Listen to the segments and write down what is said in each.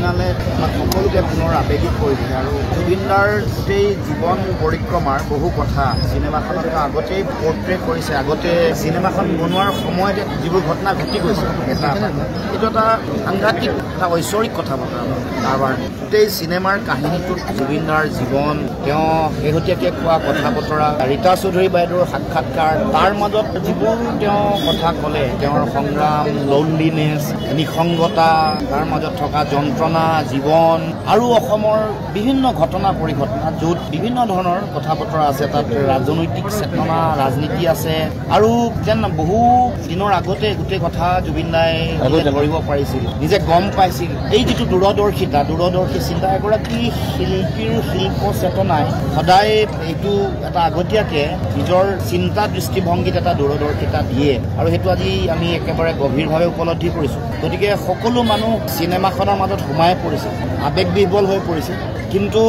অৰিজিনালে সকলোকে পুনৰ আৱেগিক কৰি দিছে আৰু জুবিনদাৰ গোটেই জীৱন পৰিক্ৰমাৰ বহু কথা চিনেমাখনত আগতেই পৰ্ট্ৰে কৰিছে। আগতে চিনেমাখন বনোৱাৰ সময়তে যিবোৰ ঘটনা ঘটি গৈছে এইটো এটা সাংঘাতিক এটা ঐশ্বৰিক কথা বতৰা। তাৰবাৰ গোটেই চিনেমাৰ কাহিনীটোত জুবিনদাৰ জীৱন, তেওঁ শেহতীয়াকৈ কোৱা কথা বতৰা, ৰীতা চৌধুৰী বাইদেউৰ সাক্ষাৎকাৰ, তাৰ মাজত যিবোৰ তেওঁ কথা ক'লে, তেওঁৰ সংগ্ৰাম, লোনলিনেছ, নিসংগতা, তাৰ মাজত থকা যন্ত্ৰণা, জীৱন আৰু অসমৰ বিভিন্ন ঘটনা পৰিঘটনা য'ত বিভিন্ন ধৰণৰ কথা বতৰা আছে। তাত ৰাজনৈতিক চেতনা, ৰাজনীতি আছে আৰু যেন বহু দিনৰ আগতে গোটেই কথা জুবিনদাই ধৰিব পাৰিছিল, নিজে গম পাইছিল। এই যিটো দূৰদৰ্শী চিন্তা, এগৰাকী শিল্পীৰ শিল্প চেতনাই সদায় এইটো এটা আগতীয়াকৈ নিজৰ চিন্তা দৃষ্টিভংগীত এটা দূৰদৰ্শিতা দিয়ে আৰু সেইটো আজি আমি একেবাৰে গভীৰভাৱে উপলব্ধি কৰিছোঁ। গতিকে সকলো মানুহ চিনেমাখনৰ মাজত সোমাই পৰিছে, আৱেগবিহ্বল হৈ পৰিছে, কিন্তু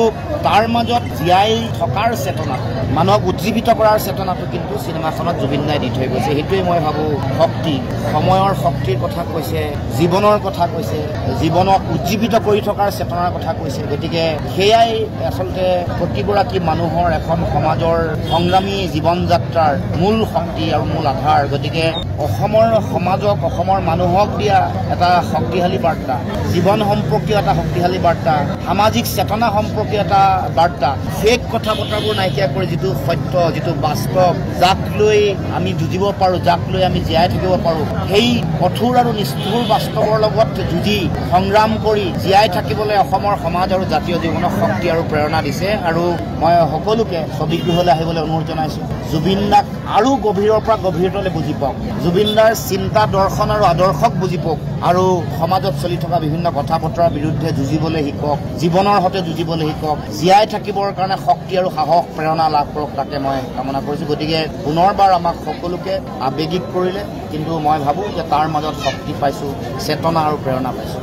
তাৰ মাজত জীয়াই থকাৰ চেতনাটো, মানুহক উজ্জীৱিত কৰাৰ চেতনাটো কিন্তু চিনেমাখনত জুবিনদাই দি থৈ গৈছে। সেইটোৱেই মই ভাবোঁ শক্তি, সময়ৰ শক্তিৰ কথা কৈছে, জীৱনৰ কথা কৈছে, জীৱনক উজ্জীৱিত কৰি থকাৰ চেতনাৰ কথা কৈছে। গতিকে সেয়াই আচলতে প্ৰতিগৰাকী মানুহৰ এখন সমাজৰ সংগ্ৰামী জীৱন যাত্ৰাৰ মূল শক্তি আৰু মূল আধাৰ। গতিকে অসমৰ সমাজক, অসমৰ মানুহক দিয়া এটা শক্তিশালী বাৰ্তা, জীৱন সম্পৰ্কীয় এটা শক্তিশালী বাৰ্তা, সামাজিক চেতনা সম্পৰ্কীয় এটা বাৰ্তা, ফেক কথা বতৰাবোৰ নাইকিয়া কৰি যিটো সত্য, যিটো বাস্তৱ, যাক লৈ আমি যুঁজিব পাৰোঁ, যাক লৈ আমি জীয়াই থাকিব পাৰোঁ, সেই কঠোৰ আৰু নিষ্ঠুৰ বাস্তৱৰ লগত যুঁজি সংগ্ৰাম কৰি জীয়াই থাকিবলৈ অসমৰ সমাজ আৰু জাতীয় জীৱনক শক্তি আৰু প্ৰেৰণা দিছে। আৰু মই সকলোকে ছবিগৃহলৈ আহিবলৈ অনুৰোধ জনাইছোঁ। জুবিনদাক আৰু গভীৰৰ পৰা গভীৰতলৈ বুজি পাওক, জুবিনদাৰ চিন্তা, দৰ্শন আৰু আদৰ্শক বুজি পাওক আৰু সমাজত চলি থকা বিভিন্ন কথা বতৰাৰ বিৰুদ্ধে যুঁজিবলৈ শিকক, জীৱনৰ সৈতে যুঁজিবলৈ শিকক, জীয়াই থাকিবৰ কাৰণে শক্তি আৰু সাহস প্ৰেৰণা লাভ কৰক, তাকে মই কামনা কৰিছোঁ। গতিকে পুনৰবাৰ আমাক সকলোকে আৱেগিক কৰিলে, কিন্তু মই ভাবোঁ যে তাৰ মাজত শক্তি পাইছোঁ, চেতনা আৰু প্ৰেৰণা পাইছোঁ।